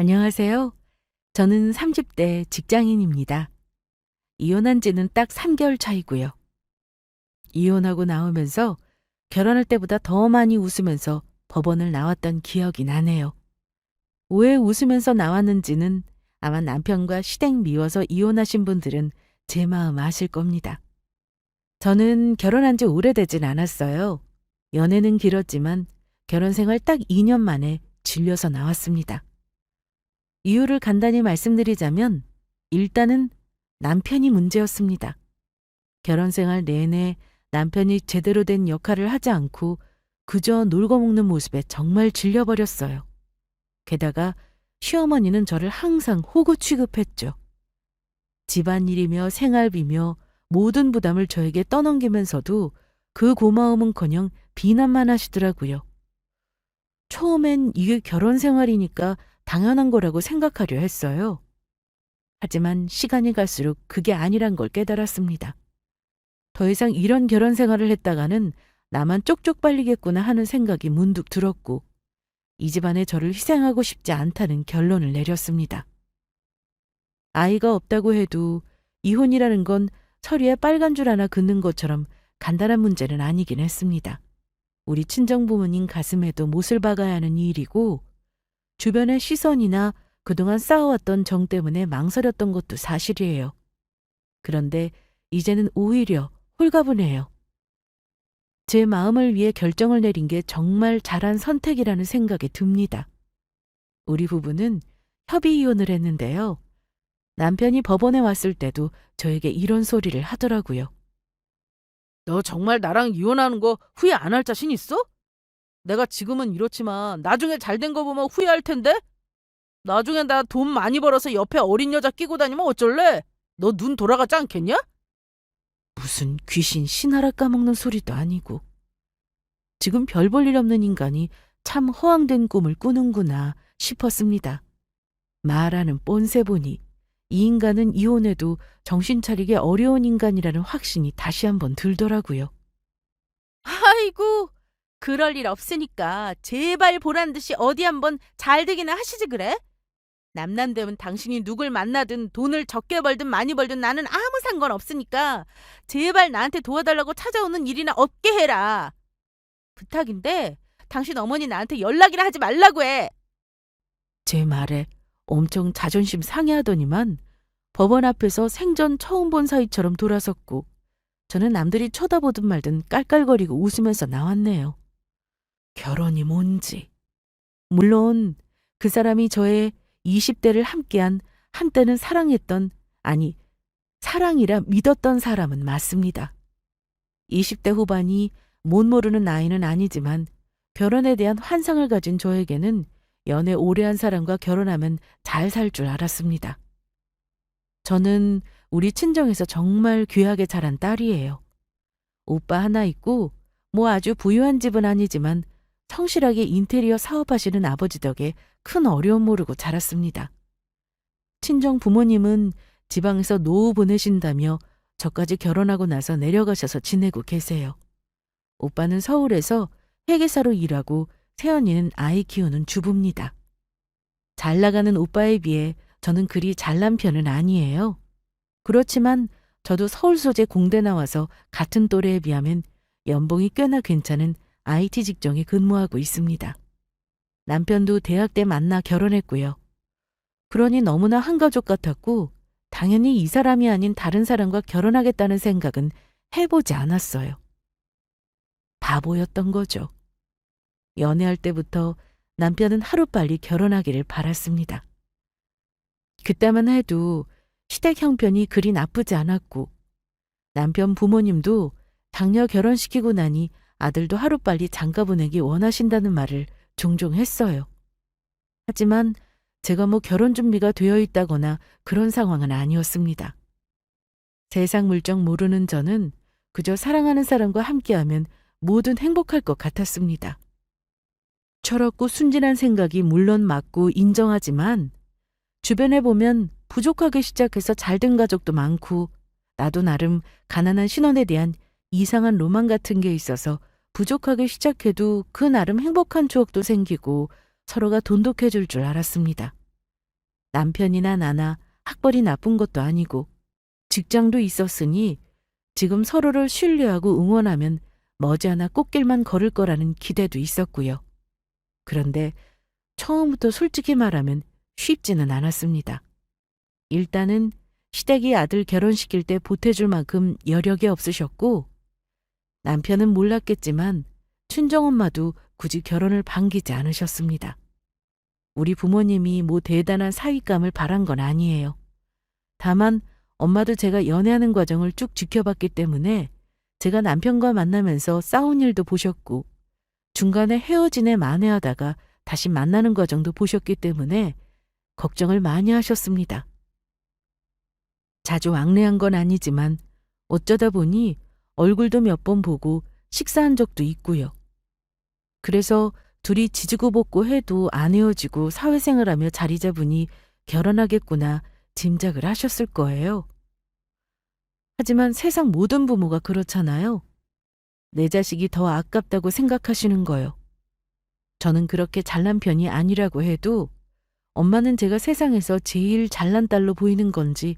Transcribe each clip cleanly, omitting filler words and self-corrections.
안녕하세요. 저는 30대 직장인입니다. 이혼한 지는 딱 3개월 차이고요. 이혼하고 나오면서 결혼할 때보다 더 많이 웃으면서 법원을 나왔던 기억이 나네요. 왜 웃으면서 나왔는지는 아마 남편과 시댁 미워서 이혼하신 분들은 제 마음 아실 겁니다. 저는 결혼한 지 오래되진 않았어요. 연애는 길었지만 결혼 생활 딱 2년 만에 질려서 나왔습니다. 이유를 간단히 말씀드리자면 일단은 남편이 문제였습니다. 결혼 생활 내내 남편이 제대로 된 역할을 하지 않고 그저 놀고 먹는 모습에 정말 질려버렸어요. 게다가 시어머니는 저를 항상 호구 취급했죠. 집안일이며 생활비며 모든 부담을 저에게 떠넘기면서도 그 고마움은커녕 비난만 하시더라고요. 처음엔 이게 결혼 생활이니까 당연한 거라고 생각하려 했어요. 하지만 시간이 갈수록 그게 아니란 걸 깨달았습니다. 더 이상 이런 결혼 생활을 했다가는 나만 쪽쪽 빨리겠구나 하는 생각이 문득 들었고 이 집안에 저를 희생하고 싶지 않다는 결론을 내렸습니다. 아이가 없다고 해도 이혼이라는 건 서류에 빨간 줄 하나 긋는 것처럼 간단한 문제는 아니긴 했습니다. 우리 친정부모님 가슴에도 못을 박아야 하는 일이고 주변의 시선이나 그동안 쌓아왔던 정 때문에 망설였던 것도 사실이에요. 그런데 이제는 오히려 홀가분해요. 제 마음을 위해 결정을 내린 게 정말 잘한 선택이라는 생각이 듭니다. 우리 부부는 협의 이혼을 했는데요. 남편이 법원에 왔을 때도 저에게 이런 소리를 하더라고요. 너 정말 나랑 이혼하는 거 후회 안 할 자신 있어? 내가 지금은 이렇지만 나중에 잘 된 거 보면 후회할 텐데? 나중에 나 돈 많이 벌어서 옆에 어린 여자 끼고 다니면 어쩔래? 너 눈 돌아가지 않겠냐? 무슨 귀신 신하라 까먹는 소리도 아니고. 지금 별 볼 일 없는 인간이 참 허황된 꿈을 꾸는구나 싶었습니다. 말하는 뻔세 보니 이 인간은 이혼해도 정신 차리기 어려운 인간이라는 확신이 다시 한번 들더라고요. 아이고, 그럴 일 없으니까 제발 보란 듯이 어디 한번 잘 되기나 하시지 그래? 남남되면 당신이 누굴 만나든 돈을 적게 벌든 많이 벌든 나는 아무 상관없으니까 제발 나한테 도와달라고 찾아오는 일이나 없게 해라. 부탁인데 당신 어머니 나한테 연락이나 하지 말라고 해. 제 말에 엄청 자존심 상해하더니만 법원 앞에서 생전 처음 본 사이처럼 돌아섰고 저는 남들이 쳐다보든 말든 깔깔거리고 웃으면서 나왔네요. 결혼이 뭔지. 물론 그 사람이 저의 20대를 함께한 한때는 사랑했던, 아니 사랑이라 믿었던 사람은 맞습니다. 20대 후반이 못 모르는 나이는 아니지만 결혼에 대한 환상을 가진 저에게는 연애 오래 한 사람과 결혼하면 잘 살 줄 알았습니다. 저는 우리 친정에서 정말 귀하게 자란 딸이에요. 오빠 하나 있고 뭐 아주 부유한 집은 아니지만 성실하게 인테리어 사업하시는 아버지 덕에 큰 어려움 모르고 자랐습니다. 친정 부모님은 지방에서 노후 보내신다며 저까지 결혼하고 나서 내려가셔서 지내고 계세요. 오빠는 서울에서 회계사로 일하고 새언니는 아이 키우는 주부입니다. 잘 나가는 오빠에 비해 저는 그리 잘난 편은 아니에요. 그렇지만 저도 서울 소재 공대 나와서 같은 또래에 비하면 연봉이 꽤나 괜찮은 IT 직종에 근무하고 있습니다. 남편도 대학 때 만나 결혼했고요. 그러니 너무나 한 가족 같았고 당연히 이 사람이 아닌 다른 사람과 결혼하겠다는 생각은 해보지 않았어요. 바보였던 거죠. 연애할 때부터 남편은 하루빨리 결혼하기를 바랐습니다. 그때만 해도 시댁 형편이 그리 나쁘지 않았고 남편 부모님도 당녀 결혼시키고 나니 아들도 하루빨리 장가 보내기 원하신다는 말을 종종 했어요. 하지만 제가 뭐 결혼 준비가 되어 있다거나 그런 상황은 아니었습니다. 세상 물정 모르는 저는 그저 사랑하는 사람과 함께하면 뭐든 행복할 것 같았습니다. 철없고 순진한 생각이 물론 맞고 인정하지만 주변에 보면 부족하게 시작해서 잘된 가족도 많고 나도 나름 가난한 신혼에 대한 이상한 로망 같은 게 있어서 부족하게 시작해도 그 나름 행복한 추억도 생기고 서로가 돈독해질 줄 알았습니다. 남편이나 나나 학벌이 나쁜 것도 아니고 직장도 있었으니 지금 서로를 신뢰하고 응원하면 머지않아 꽃길만 걸을 거라는 기대도 있었고요. 그런데 처음부터 솔직히 말하면 쉽지는 않았습니다. 일단은 시댁이 아들 결혼시킬 때 보태줄 만큼 여력이 없으셨고 남편은 몰랐겠지만 친정엄마도 굳이 결혼을 반기지 않으셨습니다. 우리 부모님이 뭐 대단한 사윗감을 바란 건 아니에요. 다만 엄마도 제가 연애하는 과정을 쭉 지켜봤기 때문에 제가 남편과 만나면서 싸운 일도 보셨고 중간에 헤어진 애 만회하다가 다시 만나는 과정도 보셨기 때문에 걱정을 많이 하셨습니다. 자주 왕래한 건 아니지만 어쩌다 보니 얼굴도 몇 번 보고 식사한 적도 있고요. 그래서 둘이 지지고 볶고 해도 안 헤어지고 사회생활하며 자리 잡으니 결혼하겠구나 짐작을 하셨을 거예요. 하지만 세상 모든 부모가 그렇잖아요. 내 자식이 더 아깝다고 생각하시는 거요. 저는 그렇게 잘난 편이 아니라고 해도 엄마는 제가 세상에서 제일 잘난 딸로 보이는 건지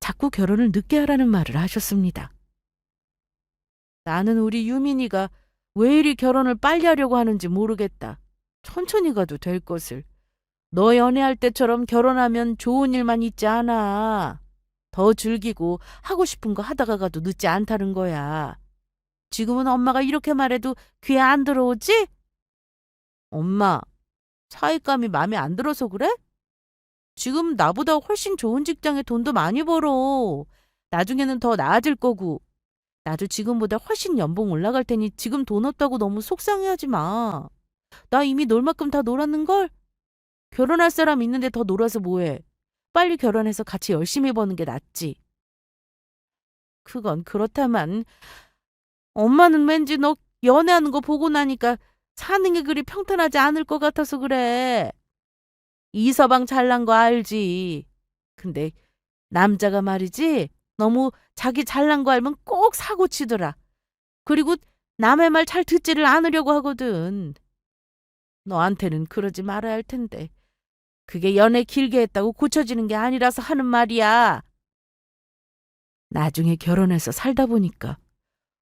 자꾸 결혼을 늦게 하라는 말을 하셨습니다. 나는 우리 유민이가 왜 이리 결혼을 빨리 하려고 하는지 모르겠다. 천천히 가도 될 것을. 너 연애할 때처럼 결혼하면 좋은 일만 있지 않아. 더 즐기고 하고 싶은 거 하다가 가도 늦지 않다는 거야. 지금은 엄마가 이렇게 말해도 귀에 안 들어오지? 엄마, 사윗감이 마음에 안 들어서 그래? 지금 나보다 훨씬 좋은 직장에 돈도 많이 벌어. 나중에는 더 나아질 거고. 나도 지금보다 훨씬 연봉 올라갈 테니 지금 돈 없다고 너무 속상해하지 마. 나 이미 놀 만큼 다 놀았는걸? 결혼할 사람 있는데 더 놀아서 뭐해. 빨리 결혼해서 같이 열심히 버는 게 낫지. 그건 그렇다만 엄마는 왠지 너 연애하는 거 보고 나니까 사는 게 그리 평탄하지 않을 것 같아서 그래. 이서방 잘난 거 알지. 근데 남자가 말이지 너무 자기 잘난 거 알면 꼭 사고 치더라. 그리고 남의 말 잘 듣지를 않으려고 하거든. 너한테는 그러지 말아야 할 텐데. 그게 연애 길게 했다고 고쳐지는 게 아니라서 하는 말이야. 나중에 결혼해서 살다 보니까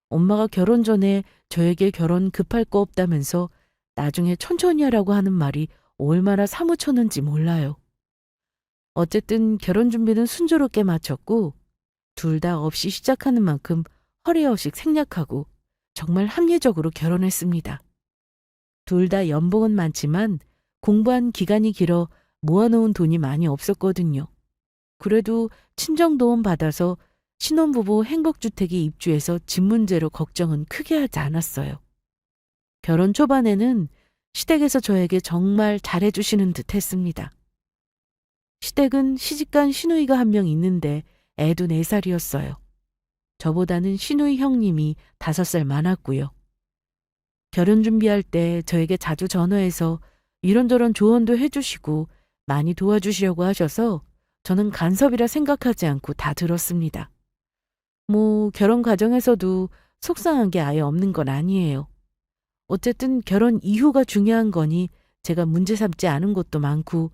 엄마가 결혼 전에 저에게 결혼 급할 거 없다면서 나중에 천천히 하라고 하는 말이 얼마나 사무쳤는지 몰라요. 어쨌든 결혼 준비는 순조롭게 마쳤고 둘 다 없이 시작하는 만큼 허례허식 생략하고 정말 합리적으로 결혼했습니다. 둘 다 연봉은 많지만 공부한 기간이 길어 모아놓은 돈이 많이 없었거든요. 그래도 친정도움 받아서 신혼부부 행복주택에 입주해서 집 문제로 걱정은 크게 하지 않았어요. 결혼 초반에는 시댁에서 저에게 정말 잘해주시는 듯 했습니다. 시댁은 시집간 시누이가 한 명 있는데 애도 4살이었어요. 저보다는 시누이 형님이 5살 많았고요. 결혼 준비할 때 저에게 자주 전화해서 이런저런 조언도 해주시고 많이 도와주시려고 하셔서 저는 간섭이라 생각하지 않고 다 들었습니다. 뭐 결혼 과정에서도 속상한 게 아예 없는 건 아니에요. 어쨌든 결혼 이후가 중요한 거니 제가 문제 삼지 않은 것도 많고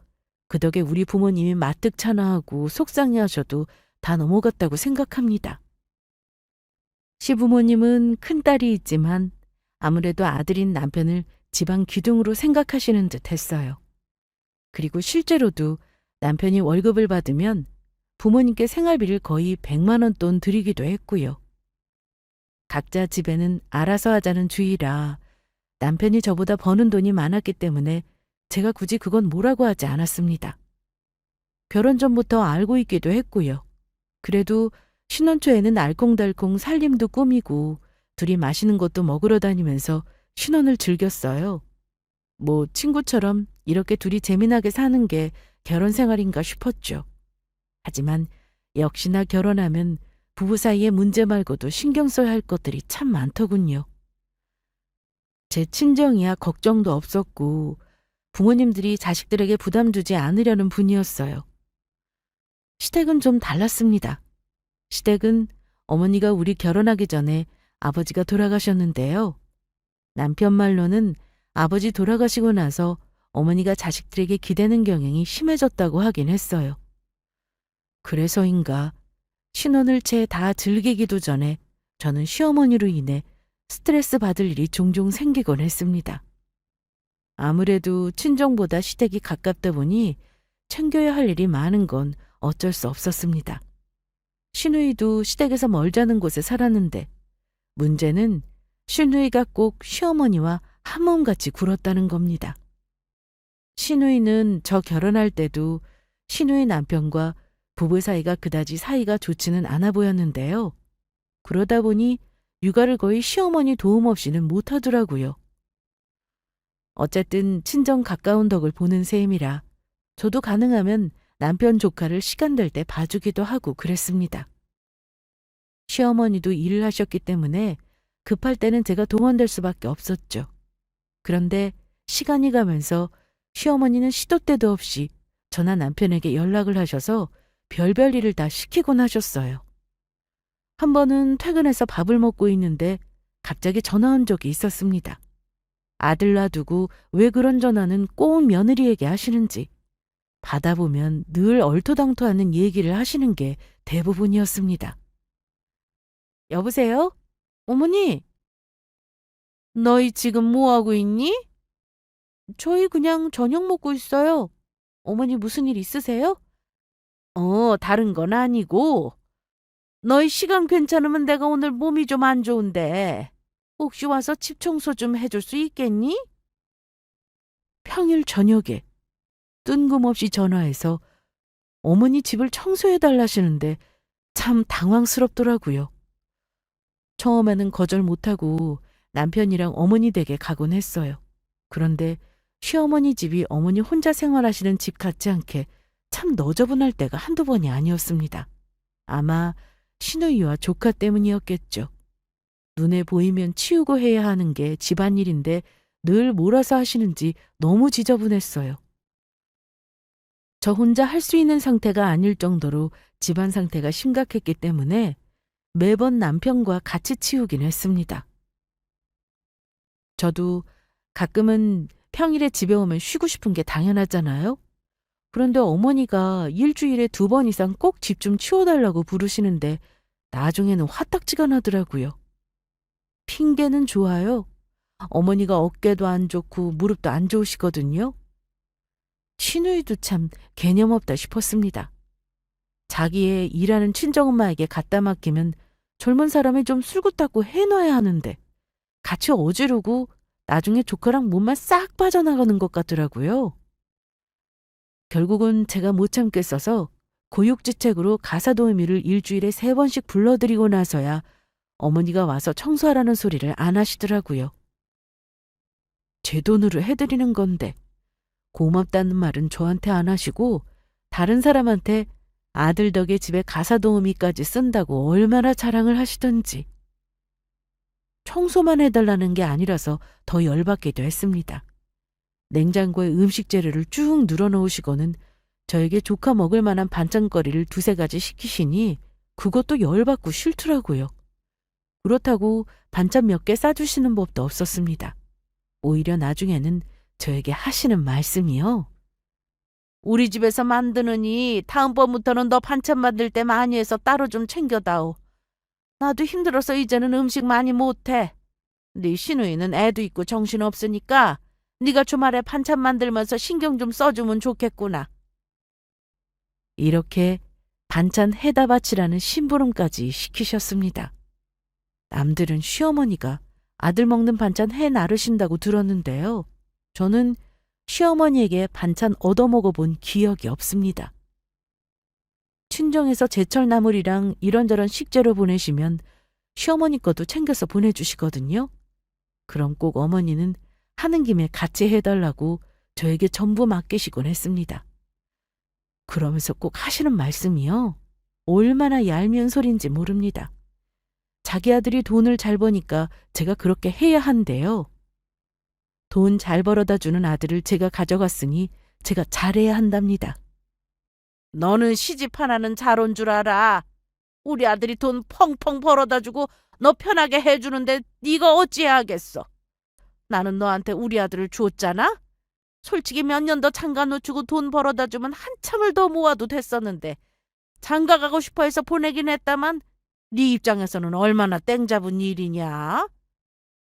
그 덕에 우리 부모님이 마뜩 찬화하고 속상해하셔도 다 넘어갔다고 생각합니다. 시부모님은 큰딸이 있지만 아무래도 아들인 남편을 집안 기둥으로 생각하시는 듯 했어요. 그리고 실제로도 남편이 월급을 받으면 부모님께 생활비를 거의 100만 원 돈 드리기도 했고요. 각자 집에는 알아서 하자는 주의라 남편이 저보다 버는 돈이 많았기 때문에 제가 굳이 그건 뭐라고 하지 않았습니다. 결혼 전부터 알고 있기도 했고요. 그래도 신혼 초에는 알콩달콩 살림도 꾸미고 둘이 맛있는 것도 먹으러 다니면서 신혼을 즐겼어요. 뭐 친구처럼 이렇게 둘이 재미나게 사는 게 결혼 생활인가 싶었죠. 하지만 역시나 결혼하면 부부 사이의 문제 말고도 신경 써야 할 것들이 참 많더군요. 제 친정이야 걱정도 없었고 부모님들이 자식들에게 부담 주지 않으려는 분이었어요. 시댁은 좀 달랐습니다. 시댁은 어머니가 우리 결혼하기 전에 아버지가 돌아가셨는데요. 남편 말로는 아버지 돌아가시고 나서 어머니가 자식들에게 기대는 경향이 심해졌다고 하긴 했어요. 그래서인가 신혼을 채 다 즐기기도 전에 저는 시어머니로 인해 스트레스 받을 일이 종종 생기곤 했습니다. 아무래도 친정보다 시댁이 가깝다 보니 챙겨야 할 일이 많은 건 어쩔 수 없었습니다. 시누이도 시댁에서 멀지않은 곳에 살았는데 문제는 시누이가 꼭 시어머니와 한 몸같이 굴었다는 겁니다. 시누이는 저 결혼할 때도 시누이 남편과 부부 사이가 그다지 사이가 좋지는 않아 보였는데요. 그러다 보니 육아를 거의 시어머니 도움 없이는 못하더라고요. 어쨌든 친정 가까운 덕을 보는 셈이라 저도 가능하면 남편 조카를 시간 될 때 봐주기도 하고 그랬습니다. 시어머니도 일을 하셨기 때문에 급할 때는 제가 동원될 수밖에 없었죠. 그런데 시간이 가면서 시어머니는 시도 때도 없이 저나 남편에게 연락을 하셔서 별별 일을 다 시키곤 하셨어요. 한 번은 퇴근해서 밥을 먹고 있는데 갑자기 전화 온 적이 있었습니다. 아들 놔두고 왜 그런 전화는 꼭 며느리에게 하시는지 받아보면 늘 얼토당토하는 얘기를 하시는 게 대부분이었습니다. 여보세요? 어머니? 너희 지금 뭐하고 있니? 저희 그냥 저녁 먹고 있어요. 어머니 무슨 일 있으세요? 다른 건 아니고 너희 시간 괜찮으면 내가 오늘 몸이 좀 안 좋은데 혹시 와서 집 청소 좀 해줄 수 있겠니? 평일 저녁에 뜬금없이 전화해서 어머니 집을 청소해달라시는데 참 당황스럽더라고요. 처음에는 거절 못하고 남편이랑 어머니 댁에 가곤 했어요. 그런데 시어머니 집이 어머니 혼자 생활하시는 집 같지 않게 참 너저분할 때가 한두 번이 아니었습니다. 아마 시누이와 조카 때문이었겠죠. 눈에 보이면 치우고 해야 하는 게 집안일인데 늘 몰아서 하시는지 너무 지저분했어요. 저 혼자 할 수 있는 상태가 아닐 정도로 집안 상태가 심각했기 때문에 매번 남편과 같이 치우긴 했습니다. 저도 가끔은 평일에 집에 오면 쉬고 싶은 게 당연하잖아요. 그런데 어머니가 일주일에 2번 이상 꼭 집 좀 치워달라고 부르시는데 나중에는 화딱지가 나더라고요. 핑계는 좋아요. 어머니가 어깨도 안 좋고 무릎도 안 좋으시거든요. 시누이도 참 개념 없다 싶었습니다. 자기의 일하는 친정엄마에게 갖다 맡기면 젊은 사람이 좀 술굿닦고 해놔야 하는데 같이 어지르고 나중에 조카랑 몸만 싹 빠져나가는 것 같더라고요. 결국은 제가 못 참겠어서 고육지책으로 가사도우미를 일주일에 3번씩 불러드리고 나서야 어머니가 와서 청소하라는 소리를 안 하시더라고요. 제 돈으로 해드리는 건데 고맙다는 말은 저한테 안 하시고 다른 사람한테 아들 덕에 집에 가사도우미까지 쓴다고 얼마나 자랑을 하시던지. 청소만 해달라는 게 아니라서 더 열받기도 했습니다. 냉장고에 음식 재료를 쭉 늘어놓으시고는 저에게 조카 먹을 만한 반찬거리를 2-3가지 시키시니 그것도 열받고 싫더라고요. 그렇다고 반찬 몇 개 싸주시는 법도 없었습니다. 오히려 나중에는 저에게 하시는 말씀이요. 우리 집에서 만드느니 다음번부터는 너 반찬 만들 때 많이 해서 따로 좀 챙겨다오. 나도 힘들어서 이제는 음식 많이 못해. 네 시누이는 애도 있고 정신 없으니까 네가 주말에 반찬 만들면서 신경 좀 써주면 좋겠구나. 이렇게 반찬 해다 바치라는 심부름까지 시키셨습니다. 남들은 시어머니가 아들 먹는 반찬 해 나르신다고 들었는데요. 저는 시어머니에게 반찬 얻어먹어 본 기억이 없습니다. 친정에서 제철 나물이랑 이런저런 식재료 보내시면 시어머니 것도 챙겨서 보내주시거든요. 그럼 꼭 어머니는 하는 김에 같이 해달라고 저에게 전부 맡기시곤 했습니다. 그러면서 꼭 하시는 말씀이요. 얼마나 얄미운 소린지 모릅니다. 자기 아들이 돈을 잘 버니까 제가 그렇게 해야 한대요. 돈 잘 벌어다 주는 아들을 제가 가져갔으니 제가 잘해야 한답니다. 너는 시집 하나는 잘 온 줄 알아. 우리 아들이 돈 펑펑 벌어다 주고 너 편하게 해주는데 네가 어찌해야겠어. 나는 너한테 우리 아들을 줬잖아. 솔직히 몇 년 더 장가 놓치고 돈 벌어다 주면 한참을 더 모아도 됐었는데 장가 가고 싶어 해서 보내긴 했다만 네 입장에서는 얼마나 땡 잡은 일이냐?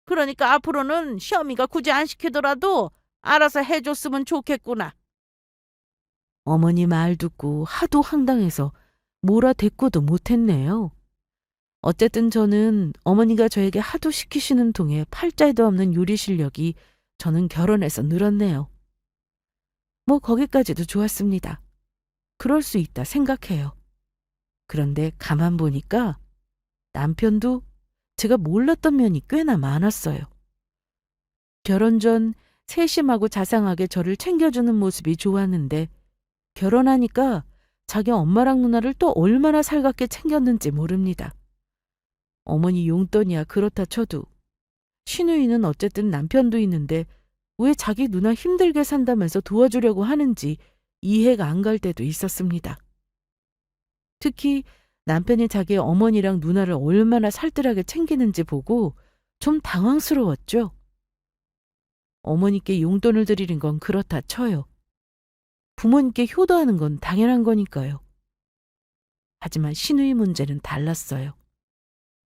그러니까 앞으로는 시어미가 굳이 안 시키더라도 알아서 해줬으면 좋겠구나. 어머니 말 듣고 하도 황당해서 뭐라 대꾸도 못했네요. 어쨌든 저는 어머니가 저에게 하도 시키시는 통에 팔자에도 없는 요리 실력이 저는 결혼해서 늘었네요. 뭐 거기까지도 좋았습니다. 그럴 수 있다 생각해요. 그런데 가만 보니까 남편도 제가 몰랐던 면이 꽤나 많았어요. 결혼 전 세심하고 자상하게 저를 챙겨주는 모습이 좋았는데 결혼하니까 자기 엄마랑 누나를 또 얼마나 살갑게 챙겼는지 모릅니다. 어머니 용돈이야 그렇다 쳐도 시누이는 어쨌든 남편도 있는데 왜 자기 누나 힘들게 산다면서 도와주려고 하는지 이해가 안 갈 때도 있었습니다. 특히 남편이 자기 어머니랑 누나를 얼마나 살뜰하게 챙기는지 보고 좀 당황스러웠죠. 어머니께 용돈을 드리는 건 그렇다 쳐요. 부모님께 효도하는 건 당연한 거니까요. 하지만 시누이 문제는 달랐어요.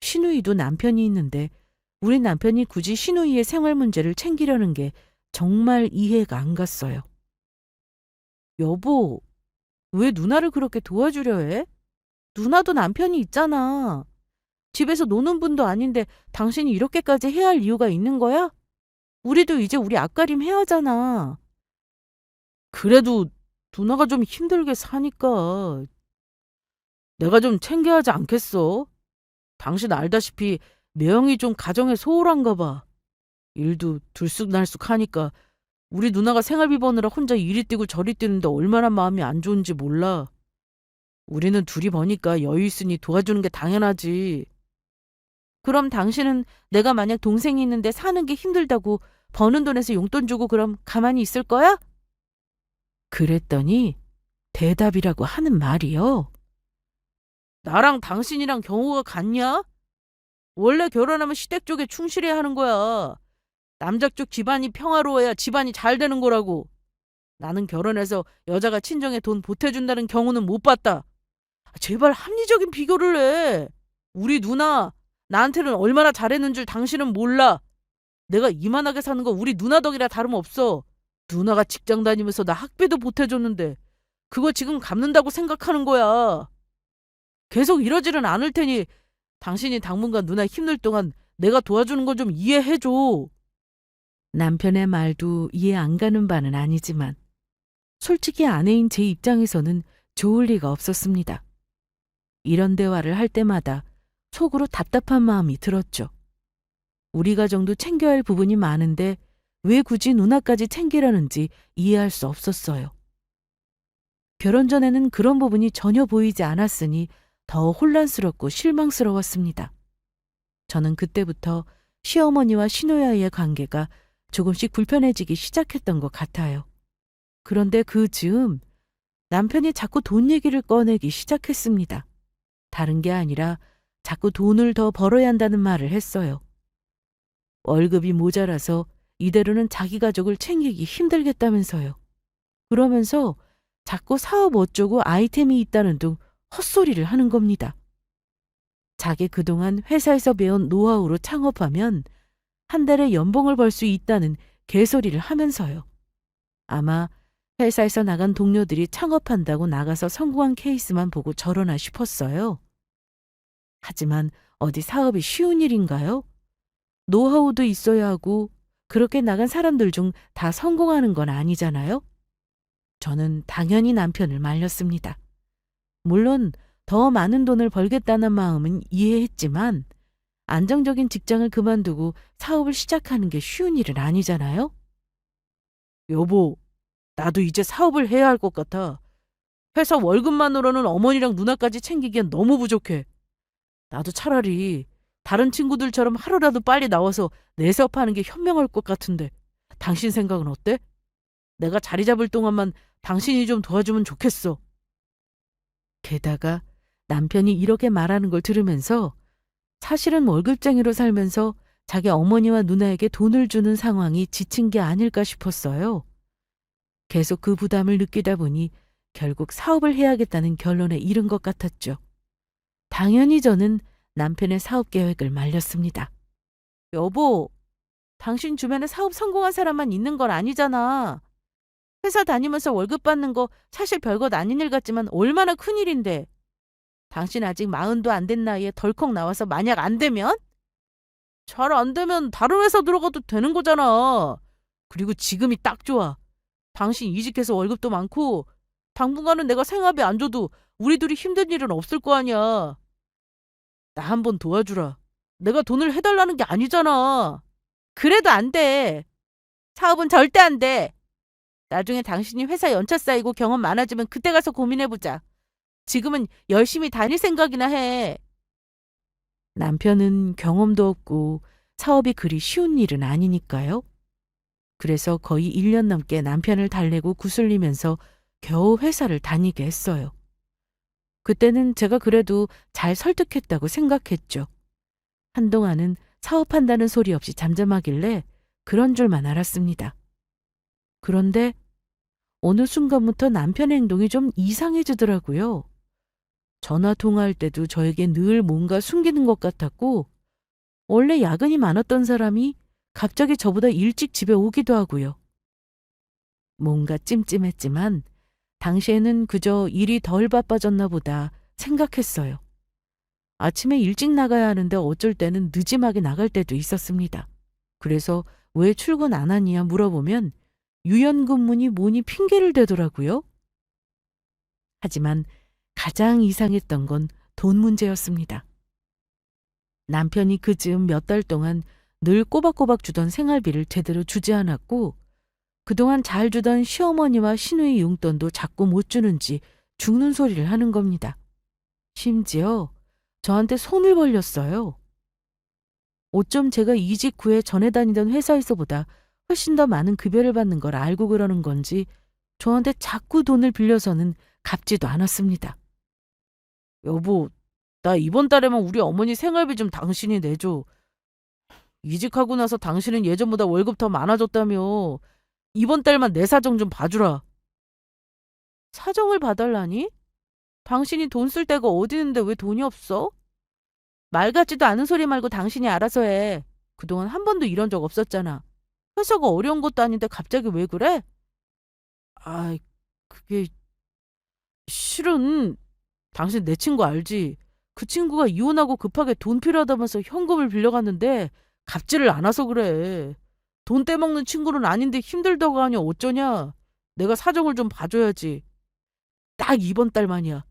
시누이도 남편이 있는데 우리 남편이 굳이 시누이의 생활 문제를 챙기려는 게 정말 이해가 안 갔어요. 여보, 왜 누나를 그렇게 도와주려 해? 누나도 남편이 있잖아. 집에서 노는 분도 아닌데 당신이 이렇게까지 해야 할 이유가 있는 거야? 우리도 이제 우리 앞가림 해야 하잖아. 그래도 누나가 좀 힘들게 사니까 내가 좀 챙겨야 하지 않겠어? 당신 알다시피 매형이 좀 가정에 소홀한가 봐. 일도 들쑥날쑥 하니까 우리 누나가 생활비 버느라 혼자 이리 뛰고 저리 뛰는데 얼마나 마음이 안 좋은지 몰라. 우리는 둘이 버니까 여유 있으니 도와주는 게 당연하지. 그럼 당신은 내가 만약 동생이 있는데 사는 게 힘들다고 버는 돈에서 용돈 주고 그럼 가만히 있을 거야? 그랬더니 대답이라고 하는 말이요. 나랑 당신이랑 경우가 같냐? 원래 결혼하면 시댁 쪽에 충실해야 하는 거야. 남자 쪽 집안이 평화로워야 집안이 잘 되는 거라고. 나는 결혼해서 여자가 친정에 돈 보태준다는 경우는 못 봤다. 제발 합리적인 비교를 해. 우리 누나 나한테는 얼마나 잘했는 줄 당신은 몰라. 내가 이만하게 사는 거 우리 누나 덕이라 다름없어. 누나가 직장 다니면서 나 학비도 보태줬는데 그거 지금 갚는다고 생각하는 거야. 계속 이러지는 않을 테니 당신이 당분간 누나 힘들 동안 내가 도와주는 거 좀 이해해줘. 남편의 말도 이해 안 가는 바는 아니지만 솔직히 아내인 제 입장에서는 좋을 리가 없었습니다. 이런 대화를 할 때마다 속으로 답답한 마음이 들었죠. 우리 가정도 챙겨야 할 부분이 많은데 왜 굳이 누나까지 챙기려는지 이해할 수 없었어요. 결혼 전에는 그런 부분이 전혀 보이지 않았으니 더 혼란스럽고 실망스러웠습니다. 저는 그때부터 시어머니와 시누이와의 관계가 조금씩 불편해지기 시작했던 것 같아요. 그런데 그 즈음 남편이 자꾸 돈 얘기를 꺼내기 시작했습니다. 다른 게 아니라 자꾸 돈을 더 벌어야 한다는 말을 했어요. 월급이 모자라서 이대로는 자기 가족을 챙기기 힘들겠다면서요. 그러면서 자꾸 사업 어쩌고 아이템이 있다는 둥 헛소리를 하는 겁니다. 자기 그동안 회사에서 배운 노하우로 창업하면 한 달에 연봉을 벌 수 있다는 개소리를 하면서요. 아마 회사에서 나간 동료들이 창업한다고 나가서 성공한 케이스만 보고 저러나 싶었어요. 하지만 어디 사업이 쉬운 일인가요? 노하우도 있어야 하고 그렇게 나간 사람들 중 다 성공하는 건 아니잖아요? 저는 당연히 남편을 말렸습니다. 물론 더 많은 돈을 벌겠다는 마음은 이해했지만 안정적인 직장을 그만두고 사업을 시작하는 게 쉬운 일은 아니잖아요? 여보, 나도 이제 사업을 해야 할 것 같아. 회사 월급만으로는 어머니랑 누나까지 챙기기엔 너무 부족해. 나도 차라리 다른 친구들처럼 하루라도 빨리 나와서 내 사업하는 게 현명할 것 같은데 당신 생각은 어때? 내가 자리 잡을 동안만 당신이 좀 도와주면 좋겠어. 게다가 남편이 이렇게 말하는 걸 들으면서 사실은 월급쟁이로 살면서 자기 어머니와 누나에게 돈을 주는 상황이 지친 게 아닐까 싶었어요. 계속 그 부담을 느끼다 보니 결국 사업을 해야겠다는 결론에 이른 것 같았죠. 당연히 저는 남편의 사업 계획을 말렸습니다. 여보, 당신 주변에 사업 성공한 사람만 있는 건 아니잖아. 회사 다니면서 월급 받는 거 사실 별것 아닌 일 같지만 얼마나 큰일인데. 당신 아직 40도 안 된 나이에 덜컥 나와서 만약 안 되면? 잘 안 되면 다른 회사 들어가도 되는 거잖아. 그리고 지금이 딱 좋아. 당신 이직해서 월급도 많고 당분간은 내가 생활비 안 줘도 우리 둘이 힘든 일은 없을 거 아니야. 나 한번 도와주라. 내가 돈을 해달라는 게 아니잖아. 그래도 안 돼. 사업은 절대 안 돼. 나중에 당신이 회사 연차 쌓이고 경험 많아지면 그때 가서 고민해보자. 지금은 열심히 다닐 생각이나 해. 남편은 경험도 없고 사업이 그리 쉬운 일은 아니니까요. 그래서 거의 1년 넘게 남편을 달래고 구슬리면서 겨우 회사를 다니게 했어요. 그때는 제가 그래도 잘 설득했다고 생각했죠. 한동안은 사업한다는 소리 없이 잠잠하길래 그런 줄만 알았습니다. 그런데 어느 순간부터 남편의 행동이 좀 이상해지더라고요. 전화 통화할 때도 저에게 늘 뭔가 숨기는 것 같았고, 원래 야근이 많았던 사람이 갑자기 저보다 일찍 집에 오기도 하고요. 뭔가 찜찜했지만 당시에는 그저 일이 덜 바빠졌나 보다 생각했어요. 아침에 일찍 나가야 하는데 어쩔 때는 늦지막이 나갈 때도 있었습니다. 그래서 왜 출근 안 하냐 물어보면 유연근무니 뭐니 핑계를 대더라고요. 하지만 가장 이상했던 건 돈 문제였습니다. 남편이 그 즈음 몇 달 동안 늘 꼬박꼬박 주던 생활비를 제대로 주지 않았고, 그동안 잘 주던 시어머니와 시누이 용돈도 자꾸 못 주는지 죽는 소리를 하는 겁니다. 심지어 저한테 손을 벌렸어요. 어쩜 제가 이직 후에 전에 다니던 회사에서보다 훨씬 더 많은 급여를 받는 걸 알고 그러는 건지 저한테 자꾸 돈을 빌려서는 갚지도 않았습니다. 여보, 나 이번 달에만 우리 어머니 생활비 좀 당신이 내줘. 이직하고 나서 당신은 예전보다 월급 더 많아졌다며. 이번 달만 내 사정 좀 봐주라. 사정을 봐달라니? 당신이 돈 쓸 데가 어디 있는데 왜 돈이 없어? 말 같지도 않은 소리 말고 당신이 알아서 해. 그동안 한 번도 이런 적 없었잖아. 회사가 어려운 것도 아닌데 갑자기 왜 그래? 아, 그게 실은 당신 내 친구 알지? 그 친구가 이혼하고 급하게 돈 필요하다면서 현금을 빌려갔는데 갚지를 않아서 그래. 돈 떼먹는 친구는 아닌데 힘들다고 하니 어쩌냐? 내가 사정을 좀 봐줘야지. 딱 이번 달만이야.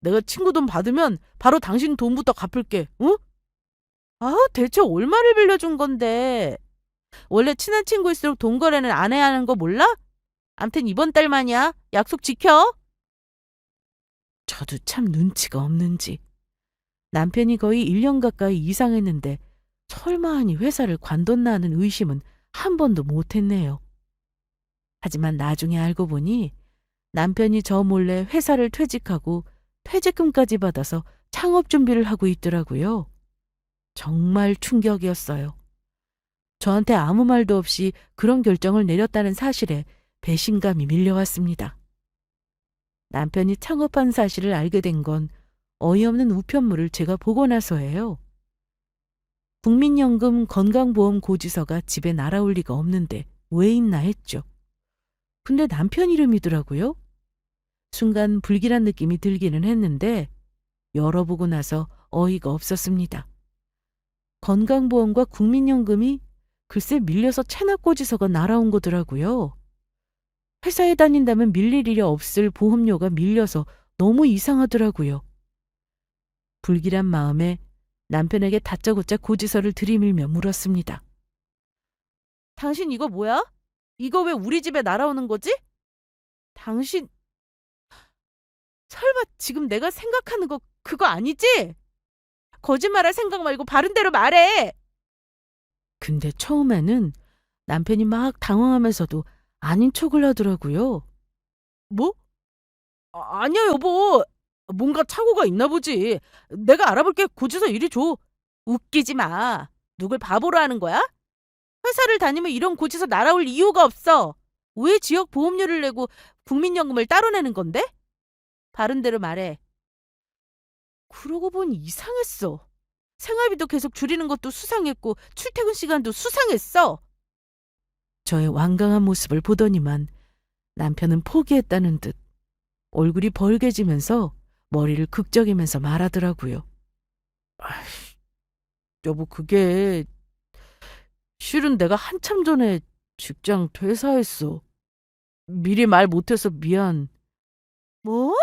내가 친구 돈 받으면 바로 당신 돈부터 갚을게. 응? 아, 대체 얼마를 빌려준 건데? 원래 친한 친구일수록 돈 거래는 안 해야 하는 거 몰라? 암튼 이번 달만이야. 약속 지켜. 저도 참 눈치가 없는지 남편이 거의 1년 가까이 이상했는데 설마 하니 회사를 관뒀나 하는 의심은 한 번도 못했네요. 하지만 나중에 알고 보니 남편이 저 몰래 회사를 퇴직하고 퇴직금까지 받아서 창업 준비를 하고 있더라고요. 정말 충격이었어요. 저한테 아무 말도 없이 그런 결정을 내렸다는 사실에 배신감이 밀려왔습니다. 남편이 창업한 사실을 알게 된 건 어이없는 우편물을 제가 보고 나서예요. 국민연금 건강보험 고지서가 집에 날아올 리가 없는데 왜 있나 했죠. 근데 남편 이름이더라고요. 순간 불길한 느낌이 들기는 했는데 열어보고 나서 어이가 없었습니다. 건강보험과 국민연금이 글쎄 밀려서 체납고지서가 날아온 거더라고요. 회사에 다닌다면 밀릴 일이 없을 보험료가 밀려서 너무 이상하더라고요. 불길한 마음에 남편에게 다짜고짜 고지서를 들이밀며 물었습니다. 당신 이거 뭐야? 이거 왜 우리 집에 날아오는 거지? 당신 설마 지금 내가 생각하는 거 그거 아니지? 거짓말할 생각 말고 바른 대로 말해. 근데 처음에는 남편이 막 당황하면서도 아닌 척을 하더라고요. 뭐? 아니야 여보. 뭔가 착오가 있나 보지. 내가 알아볼게. 고지서 이리 줘. 웃기지 마. 누굴 바보로 하는 거야? 회사를 다니면 이런 고지서 날아올 이유가 없어. 왜 지역 보험료를 내고 국민연금을 따로 내는 건데? 바른 대로 말해. 그러고 보니 이상했어. 생활비도 계속 줄이는 것도 수상했고 출퇴근 시간도 수상했어. 저의 완강한 모습을 보더니만 남편은 포기했다는 듯 얼굴이 벌개지면서 머리를 극적이면서 말하더라고요. 아이, 여보, 그게 실은 내가 한참 전에 직장 퇴사했어. 미리 말 못해서 미안. 뭐?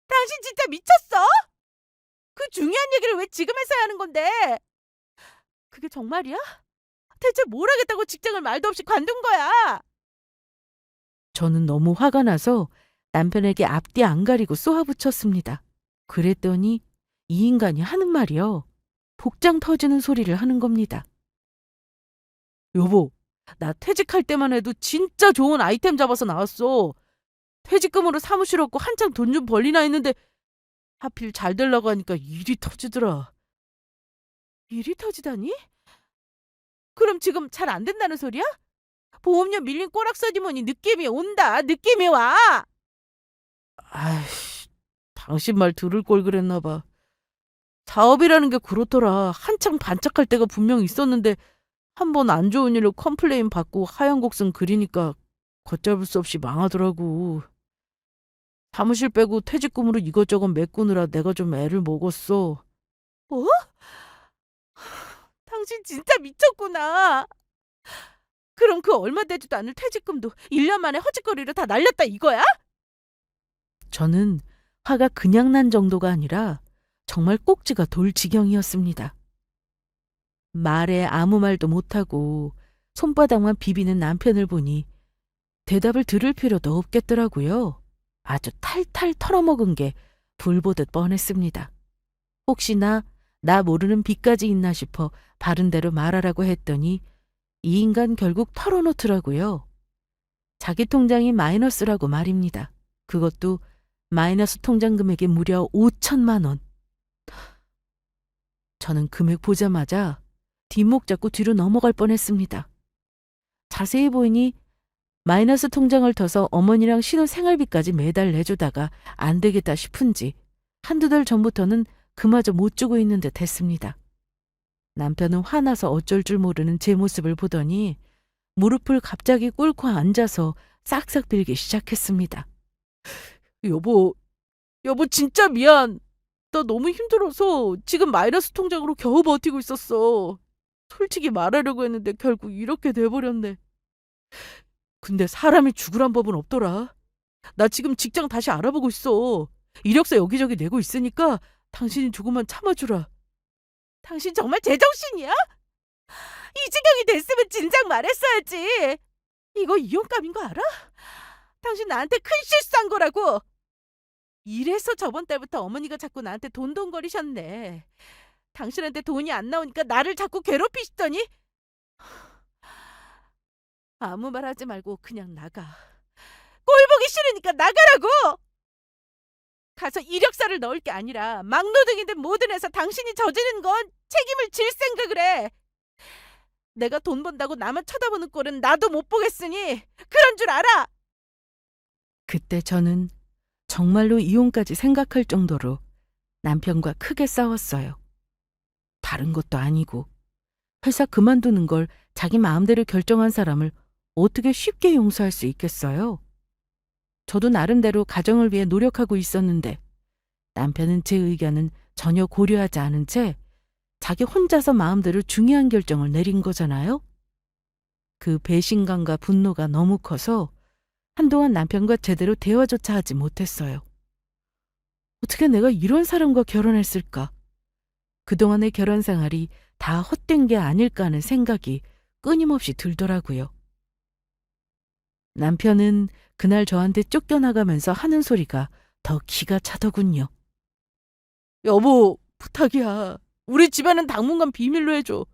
당신 진짜 미쳤어? 그 중요한 얘기를 왜 지금 해서야 하는 건데? 그게 정말이야? 대체 뭘 하겠다고 직장을 말도 없이 관둔 거야? 저는 너무 화가 나서 남편에게 앞뒤 안 가리고 쏘아붙였습니다. 그랬더니 이 인간이 하는 말이요. 복장 터지는 소리를 하는 겁니다. 여보, 나 퇴직할 때만 해도 진짜 좋은 아이템 잡아서 나왔어. 퇴직금으로 사무실 얻고 한참 돈 좀 벌리나 했는데 하필 잘 되려고 하니까 일이 터지더라. 일이 터지다니? 그럼 지금 잘 안 된다는 소리야? 보험료 밀린 꼬락서리머니 느낌이 온다. 느낌이 와. 아이씨, 당신 말 들을 걸 그랬나 봐. 사업이라는 게 그렇더라. 한창 반짝할 때가 분명 있었는데 한 번 안 좋은 일로 컴플레인 받고 하얀 곡선 그리니까 걷잡을 수 없이 망하더라고. 사무실 빼고 퇴직금으로 이것저것 메꾸느라 내가 좀 애를 먹었어. 뭐? 당신 진짜 미쳤구나. 그럼 그 얼마 되지도 않을 퇴직금도 1년 만에 허짓거리로 다 날렸다 이거야? 저는 화가 그냥 난 정도가 아니라 정말 꼭지가 돌 지경이었습니다. 말에 아무 말도 못하고 손바닥만 비비는 남편을 보니 대답을 들을 필요도 없겠더라고요. 아주 탈탈 털어먹은 게 불보듯 뻔했습니다. 혹시나 나 모르는 빚까지 있나 싶어 바른 대로 말하라고 했더니 이 인간 결국 털어놓더라고요. 자기 통장이 마이너스라고 말입니다. 그것도 마이너스 통장 금액이 무려 5천만 원. 저는 금액 보자마자 뒷목 잡고 뒤로 넘어갈 뻔했습니다. 자세히 보이니 마이너스 통장을 터서 어머니랑 신혼 생활비까지 매달 내주다가 안 되겠다 싶은지 한두 달 전부터는 그마저 못 주고 있는 듯 했습니다. 남편은 화나서 어쩔 줄 모르는 제 모습을 보더니 무릎을 갑자기 꿇고 앉아서 싹싹 빌기 시작했습니다. 여보 진짜 미안. 나 너무 힘들어서 지금 마이너스 통장으로 겨우 버티고 있었어. 솔직히 말하려고 했는데 결국 이렇게 돼버렸네. 근데 사람이 죽으란 법은 없더라. 나 지금 직장 다시 알아보고 있어. 이력서 여기저기 내고 있으니까 당신이 조금만 참아주라. 당신 정말 제정신이야? 이 지경이 됐으면 진작 말했어야지. 이거 이혼감인 거 알아? 당신 나한테 큰 실수한 거라고. 이래서 저번 달부터 어머니가 자꾸 나한테 돈돈거리셨네. 당신한테 돈이 안 나오니까 나를 자꾸 괴롭히시더니 아무 말 하지 말고 그냥 나가. 꼴 보기 싫으니까 나가라고. 가서 이력서를 넣을 게 아니라 막노동이든 뭐든 해서 당신이 저지른 건 책임을 질 생각을 해. 내가 돈 번다고 나만 쳐다보는 꼴은 나도 못 보겠으니 그런 줄 알아. 그때 저는 정말로 이혼까지 생각할 정도로 남편과 크게 싸웠어요. 다른 것도 아니고 회사 그만두는 걸 자기 마음대로 결정한 사람을 어떻게 쉽게 용서할 수 있겠어요? 저도 나름대로 가정을 위해 노력하고 있었는데 남편은 제 의견은 전혀 고려하지 않은 채 자기 혼자서 마음대로 중요한 결정을 내린 거잖아요? 그 배신감과 분노가 너무 커서 한동안 남편과 제대로 대화조차 하지 못했어요. 어떻게 내가 이런 사람과 결혼했을까? 그동안의 결혼 생활이 다 헛된 게 아닐까 하는 생각이 끊임없이 들더라고요. 남편은 그날 저한테 쫓겨나가면서 하는 소리가 더 기가 차더군요. 여보, 부탁이야. 우리 집에는 당분간 비밀로 해줘.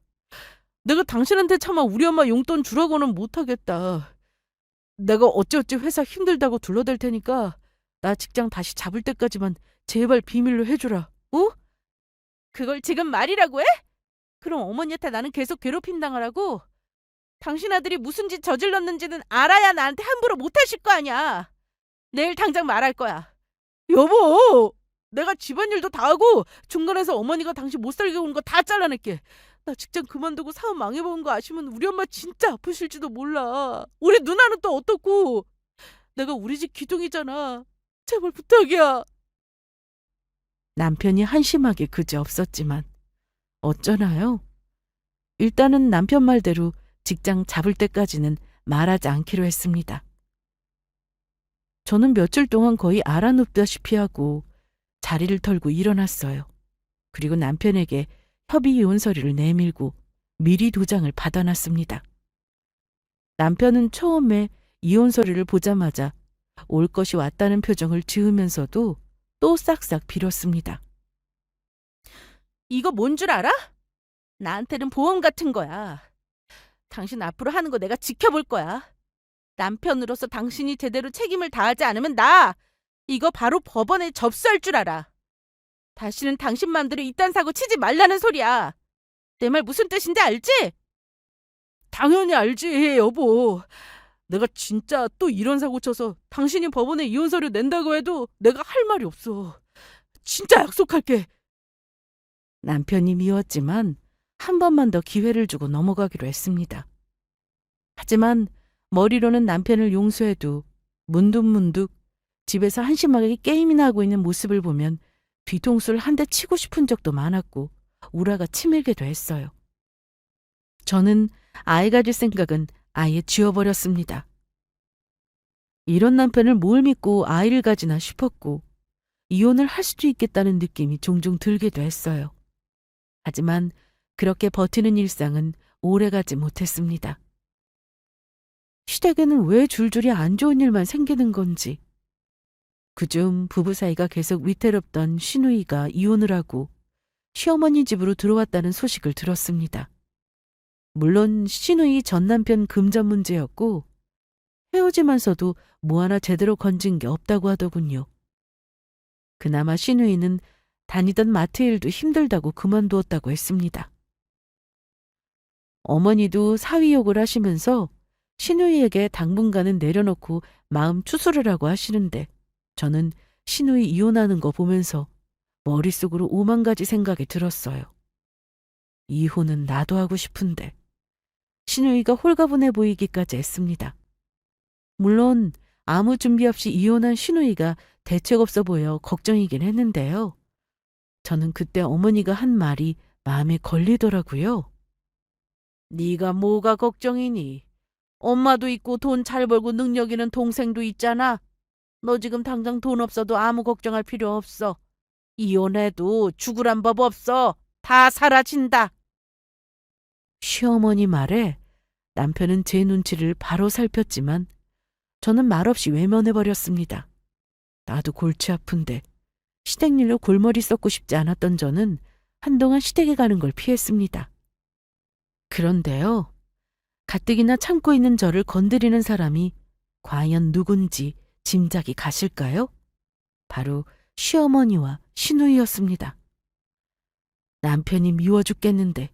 내가 당신한테 차마 우리 엄마 용돈 주라고는 못하겠다. 내가 어찌어찌 회사 힘들다고 둘러댈 테니까 나 직장 다시 잡을 때까지만 제발 비밀로 해주라. 어? 그걸 지금 말이라고 해? 그럼 어머니한테 나는 계속 괴롭힘 당하라고? 당신 아들이 무슨 짓 저질렀는지는 알아야 나한테 함부로 못하실 거 아니야. 내일 당장 말할 거야. 여보! 내가 집안일도 다 하고 중간에서 어머니가 당신 못 살게 군 거 다 잘라낼게. 나 직장 그만두고 사업 망해본 거 아시면 우리 엄마 진짜 아프실지도 몰라. 우리 누나는 또 어떻고. 내가 우리 집 기둥이잖아. 제발 부탁이야. 남편이 한심하게 그지없었지만 어쩌나요? 일단은 남편 말대로 직장 잡을 때까지는 말하지 않기로 했습니다. 저는 며칠 동안 거의 알아눕다시피 하고 자리를 털고 일어났어요. 그리고 남편에게 협의 이혼 서류를 내밀고 미리 도장을 받아놨습니다. 남편은 처음에 이혼 서류를 보자마자 올 것이 왔다는 표정을 지으면서도 또 싹싹 빌었습니다. 이거 뭔 줄 알아? 나한테는 보험 같은 거야. 당신 앞으로 하는 거 내가 지켜볼 거야. 남편으로서 당신이 제대로 책임을 다하지 않으면 나 이거 바로 법원에 접수할 줄 알아. 다시는 당신 맘대로 이딴 사고 치지 말라는 소리야. 내 말 무슨 뜻인지 알지? 당연히 알지, 여보. 내가 진짜 또 이런 사고 쳐서 당신이 법원에 이혼 서류 낸다고 해도 내가 할 말이 없어. 진짜 약속할게. 남편이 미웠지만 한 번만 더 기회를 주고 넘어가기로 했습니다. 하지만 머리로는 남편을 용서해도 문득문득 집에서 한심하게 게임이나 하고 있는 모습을 보면 뒤통수를 한 대 치고 싶은 적도 많았고 우라가 치밀기도 했어요. 저는 아이 가질 생각은 아예 지워버렸습니다. 이런 남편을 뭘 믿고 아이를 가지나 싶었고 이혼을 할 수도 있겠다는 느낌이 종종 들기도 했어요. 하지만 그렇게 버티는 일상은 오래가지 못했습니다. 시댁에는 왜 줄줄이 안 좋은 일만 생기는 건지. 그중 부부 사이가 계속 위태롭던 시누이가 이혼을 하고 시어머니 집으로 들어왔다는 소식을 들었습니다. 물론 시누이 전 남편 금전 문제였고 헤어지면서도 뭐 하나 제대로 건진 게 없다고 하더군요. 그나마 시누이는 다니던 마트 일도 힘들다고 그만두었다고 했습니다. 어머니도 사위욕을 하시면서 시누이에게 당분간은 내려놓고 마음 추스르라고 하시는데 저는 시누이 이혼하는 거 보면서 머릿속으로 5만 가지 생각이 들었어요. 이혼은 나도 하고 싶은데 시누이가 홀가분해 보이기까지 했습니다. 물론 아무 준비 없이 이혼한 시누이가 대책 없어 보여 걱정이긴 했는데요. 저는 그때 어머니가 한 말이 마음에 걸리더라고요. 네가 뭐가 걱정이니? 엄마도 있고 돈 잘 벌고 능력 있는 동생도 있잖아. 너 지금 당장 돈 없어도 아무 걱정할 필요 없어. 이혼해도 죽으란 법 없어. 다 사라진다. 시어머니 말에 남편은 제 눈치를 바로 살폈지만 저는 말없이 외면해버렸습니다. 나도 골치 아픈데 시댁 일로 골머리 썩고 싶지 않았던 저는 한동안 시댁에 가는 걸 피했습니다. 그런데요. 가뜩이나 참고 있는 저를 건드리는 사람이 과연 누군지 짐작이 가실까요? 바로 시어머니와 시누이였습니다. 남편이 미워 죽겠는데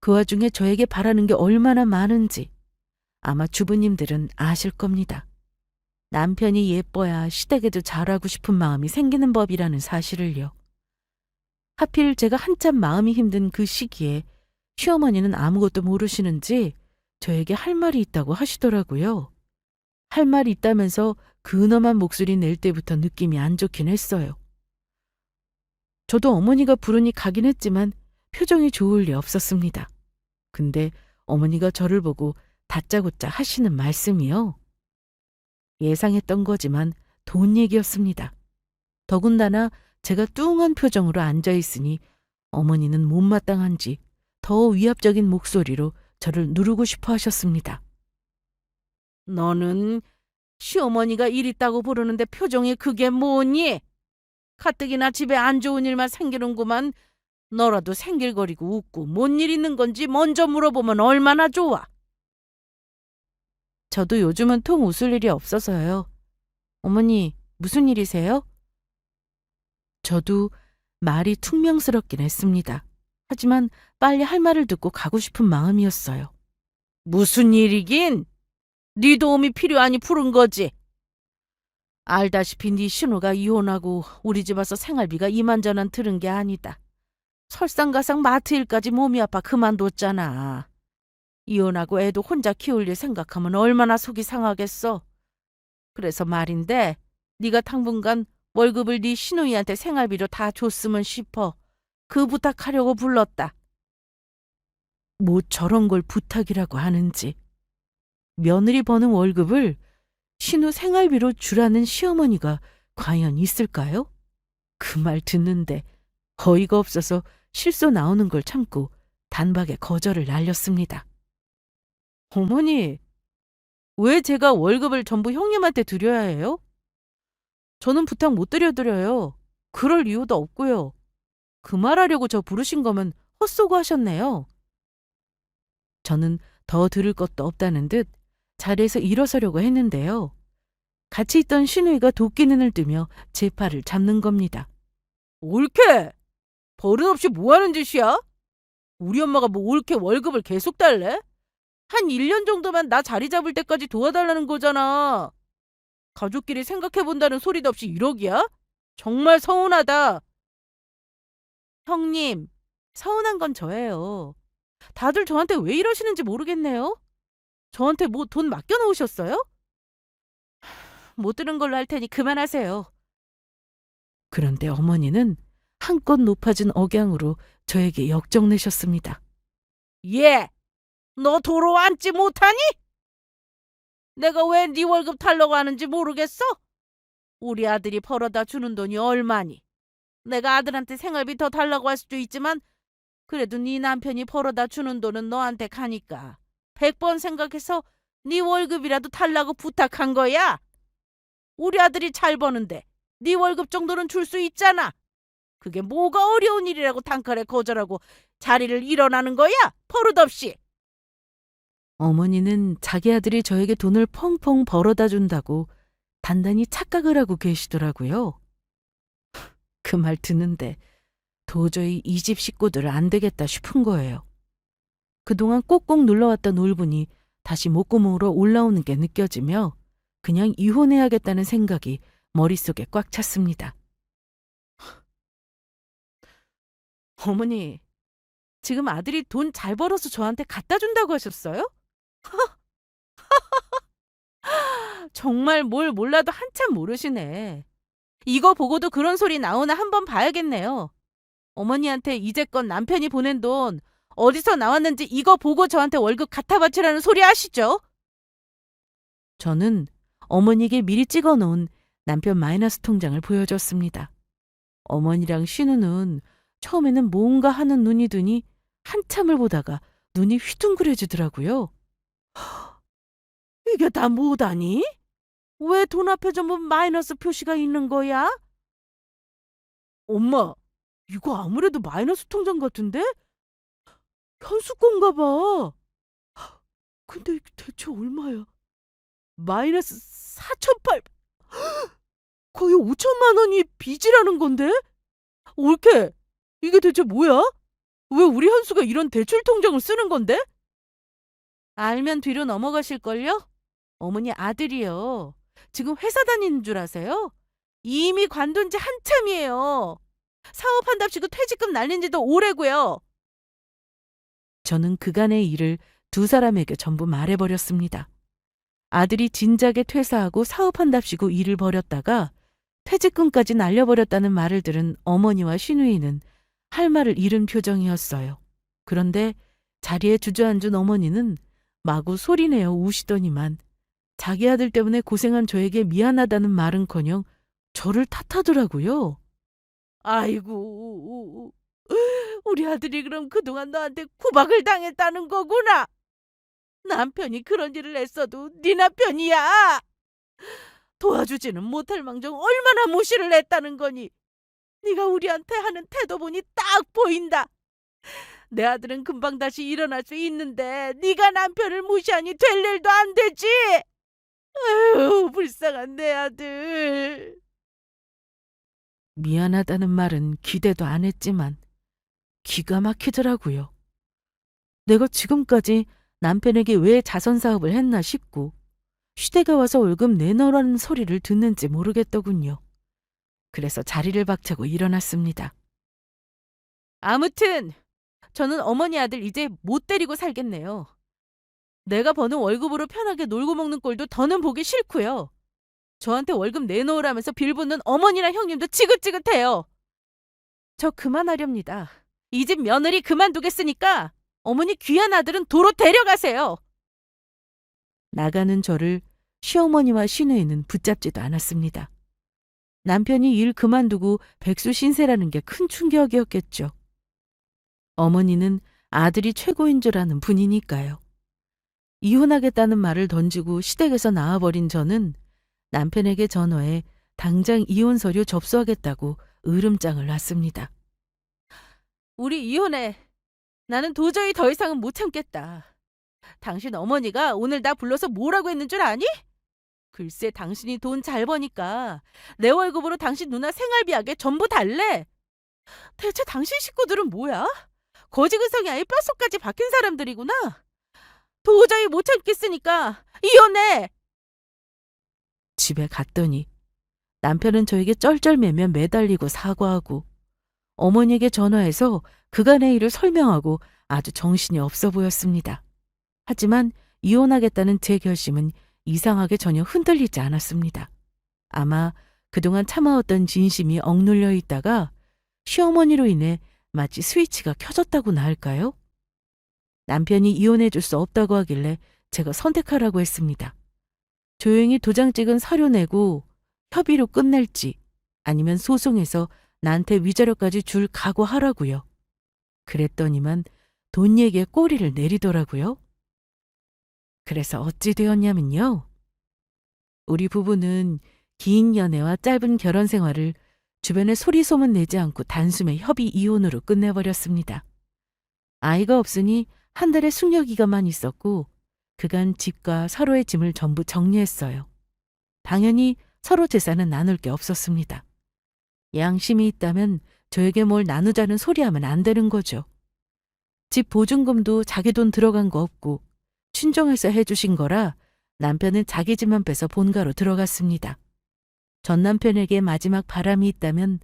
그 와중에 저에게 바라는 게 얼마나 많은지 아마 주부님들은 아실 겁니다. 남편이 예뻐야 시댁에도 잘하고 싶은 마음이 생기는 법이라는 사실을요. 하필 제가 한참 마음이 힘든 그 시기에 시어머니는 아무것도 모르시는지 저에게 할 말이 있다고 하시더라고요. 할 말이 있다면서 근엄한 목소리 낼 때부터 느낌이 안 좋긴 했어요. 저도 어머니가 부르니 가긴 했지만 표정이 좋을 리 없었습니다. 근데 어머니가 저를 보고 다짜고짜 하시는 말씀이요. 예상했던 거지만 돈 얘기였습니다. 더군다나 제가 뚱한 표정으로 앉아있으니 어머니는 못마땅한지 더 위압적인 목소리로 저를 누르고 싶어 하셨습니다. 너는 시어머니가 일 있다고 부르는데 표정이 그게 뭐니? 가뜩이나 집에 안 좋은 일만 생기는구만. 너라도 생길거리고 웃고 뭔 일 있는 건지 먼저 물어보면 얼마나 좋아. 저도 요즘은 통 웃을 일이 없어서요. 어머니, 무슨 일이세요? 저도 말이 퉁명스럽긴 했습니다. 하지만 빨리 할 말을 듣고 가고 싶은 마음이었어요. 무슨 일이긴? 네 도움이 필요하니 부른 거지. 알다시피 네 신우가 이혼하고 우리 집 와서 생활비가 이만저만 들은 게 아니다. 설상가상 마트 일까지 몸이 아파 그만뒀잖아. 이혼하고 애도 혼자 키울 일 생각하면 얼마나 속이 상하겠어. 그래서 말인데 네가 당분간 월급을 네 시누이한테 생활비로 다 줬으면 싶어. 그 부탁하려고 불렀다. 뭐 저런 걸 부탁이라고 하는지. 며느리 버는 월급을 신우 생활비로 주라는 시어머니가 과연 있을까요? 그 말 듣는데 어이가 없어서 실소 나오는 걸 참고 단박에 거절을 날렸습니다. 어머니, 왜 제가 월급을 전부 형님한테 드려야 해요? 저는 부탁 못 드려요. 그럴 이유도 없고요. 그 말하려고 저 부르신 거면 헛소고 하셨네요. 저는 더 들을 것도 없다는 듯 자리에서 일어서려고 했는데요. 같이 있던 신우이가 도끼 눈을 뜨며 제 팔을 잡는 겁니다. 옳게! 버릇없이 뭐 하는 짓이야? 우리 엄마가 뭐 옳게 월급을 계속 달래? 한 1년 정도만 나 자리 잡을 때까지 도와달라는 거잖아. 가족끼리 생각해본다는 소리도 없이 1억이야? 정말 서운하다. 형님, 서운한 건 저예요. 다들 저한테 왜 이러시는지 모르겠네요. 저한테 뭐 돈 맡겨놓으셨어요? 못 들은 걸로 할 테니 그만하세요. 그런데 어머니는 한껏 높아진 억양으로 저에게 역정내셨습니다. 예, 너 도로 앉지 못하니? 내가 왜 네 월급 달라고 하는지 모르겠어? 우리 아들이 벌어다 주는 돈이 얼마니? 내가 아들한테 생활비 더 달라고 할 수도 있지만 그래도 네 남편이 벌어다 주는 돈은 너한테 가니까 100번 생각해서 네 월급이라도 달라고 부탁한 거야. 우리 아들이 잘 버는데 네 월급 정도는 줄 수 있잖아. 그게 뭐가 어려운 일이라고 단칼에 거절하고 자리를 일어나는 거야? 버릇없이. 어머니는 자기 아들이 저에게 돈을 펑펑 벌어다 준다고 단단히 착각을 하고 계시더라고요. 그 말 듣는데 도저히 이 집 식구들 안 되겠다 싶은 거예요. 그동안 꼭꼭 눌러왔던 울분이 다시 목구멍으로 올라오는 게 느껴지며 그냥 이혼해야겠다는 생각이 머릿속에 꽉 찼습니다. 어머니, 지금 아들이 돈 잘 벌어서 저한테 갖다 준다고 하셨어요? 정말 뭘 몰라도 한참 모르시네. 이거 보고도 그런 소리 나오나 한번 봐야겠네요. 어머니한테 이제껏 남편이 보낸 돈 어디서 나왔는지 이거 보고 저한테 월급 갖다 바치라는 소리 아시죠? 저는 어머니에게 미리 찍어놓은 남편 마이너스 통장을 보여줬습니다. 어머니랑 신우는 처음에는 뭔가 하는 눈이 드니 한참을 보다가 눈이 휘둥그레지더라고요. 이게 다 뭐다니? 왜 돈 앞에 전부 마이너스 표시가 있는 거야? 엄마, 이거 아무래도 마이너스 통장 같은데? 현수건가 봐. 근데 이게 대체 얼마야? 마이너스 4,800, 거의 5천만 원이 빚이라는 건데? 옳게, 이게 대체 뭐야? 왜 우리 현수가 이런 대출 통장을 쓰는 건데? 알면 뒤로 넘어가실걸요? 어머니 아들이요. 지금 회사 다니는 줄 아세요? 이미 관둔 지 한참이에요. 사업한답시고 퇴직금 날린 지도 오래고요. 저는 그간의 일을 두 사람에게 전부 말해버렸습니다. 아들이 진작에 퇴사하고 사업한답시고 일을 벌였다가 퇴직금까지 날려버렸다는 말을 들은 어머니와 시누이는 할 말을 잃은 표정이었어요. 그런데 자리에 주저앉은 어머니는 마구 소리내어 우시더니만 자기 아들 때문에 고생한 저에게 미안하다는 말은커녕 저를 탓하더라고요. 아이고, 우리 아들이 그럼 그동안 너한테 구박을 당했다는 거구나. 남편이 그런 일을 했어도 네 남편이야. 도와주지는 못할 망정 얼마나 무시를 했다는 거니. 네가 우리한테 하는 태도 보니 딱 보인다. 내 아들은 금방 다시 일어날 수 있는데 네가 남편을 무시하니 될 일도 안 되지. 아유, 불쌍한 내 아들. 미안하다는 말은 기대도 안 했지만 기가 막히더라고요. 내가 지금까지 남편에게 왜 자선 사업을 했나 싶고 시댁에 와서 월급 내놓으라는 소리를 듣는지 모르겠더군요. 그래서 자리를 박차고 일어났습니다. 아무튼 저는 어머니 아들 이제 못 데리고 살겠네요. 내가 버는 월급으로 편하게 놀고 먹는 꼴도 더는 보기 싫고요. 저한테 월급 내놓으라면서 빌붙는 어머니랑 형님도 지긋지긋해요. 저 그만하렵니다. 이 집 며느리 그만두겠으니까 어머니 귀한 아들은 도로 데려가세요. 나가는 저를 시어머니와 시누이는 붙잡지도 않았습니다. 남편이 일 그만두고 백수 신세라는 게 큰 충격이었겠죠. 어머니는 아들이 최고인 줄 아는 분이니까요. 이혼하겠다는 말을 던지고 시댁에서 나와버린 저는 남편에게 전화해 당장 이혼 서류 접수하겠다고 으름장을 놨습니다. 우리 이혼해. 나는 도저히 더 이상은 못 참겠다. 당신 어머니가 오늘 나 불러서 뭐라고 했는 줄 아니? 글쎄 당신이 돈 잘 버니까 내 월급으로 당신 누나 생활비하게 전부 달래. 대체 당신 식구들은 뭐야? 거지근성이 아예 뼛속까지 박힌 사람들이구나. 도저히 못 참겠으니까 이혼해. 집에 갔더니 남편은 저에게 쩔쩔매며 매달리고 사과하고 어머니에게 전화해서 그간의 일을 설명하고 아주 정신이 없어 보였습니다. 하지만 이혼하겠다는 제 결심은 이상하게 전혀 흔들리지 않았습니다. 아마 그동안 참아왔던 진심이 억눌려 있다가 시어머니로 인해 마치 스위치가 켜졌다고나 할까요? 남편이 이혼해 줄 수 없다고 하길래 제가 선택하라고 했습니다. 조용히 도장 찍은 서류 내고 협의로 끝낼지 아니면 소송해서 나한테 위자료까지 줄 각오하라고요. 그랬더니만 돈 얘기에 꼬리를 내리더라고요. 그래서 어찌 되었냐면요. 우리 부부는 긴 연애와 짧은 결혼 생활을 주변에 소리 소문 내지 않고 단숨에 협의 이혼으로 끝내버렸습니다. 아이가 없으니 한 달의 숙려 기간만 있었고 그간 집과 서로의 짐을 전부 정리했어요. 당연히 서로 재산은 나눌 게 없었습니다. 양심이 있다면 저에게 뭘 나누자는 소리하면 안 되는 거죠. 집 보증금도 자기 돈 들어간 거 없고 친정에서 해주신 거라 남편은 자기 집만 빼서 본가로 들어갔습니다. 전 남편에게 마지막 바람이 있다면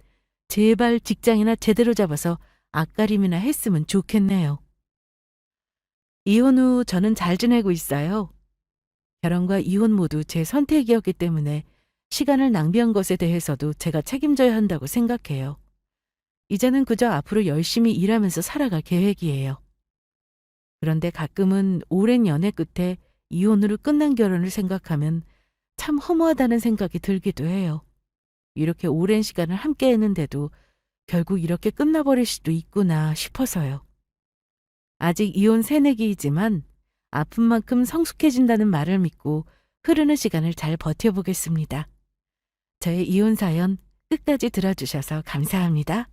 제발 직장이나 제대로 잡아서 앞가림이나 했으면 좋겠네요. 이혼 후 저는 잘 지내고 있어요. 결혼과 이혼 모두 제 선택이었기 때문에 시간을 낭비한 것에 대해서도 제가 책임져야 한다고 생각해요. 이제는 그저 앞으로 열심히 일하면서 살아갈 계획이에요. 그런데 가끔은 오랜 연애 끝에 이혼으로 끝난 결혼을 생각하면 참 허무하다는 생각이 들기도 해요. 이렇게 오랜 시간을 함께 했는데도 결국 이렇게 끝나버릴 수도 있구나 싶어서요. 아직 이혼 새내기이지만 아픈 만큼 성숙해진다는 말을 믿고 흐르는 시간을 잘 버텨보겠습니다. 저의 이혼 사연 끝까지 들어주셔서 감사합니다.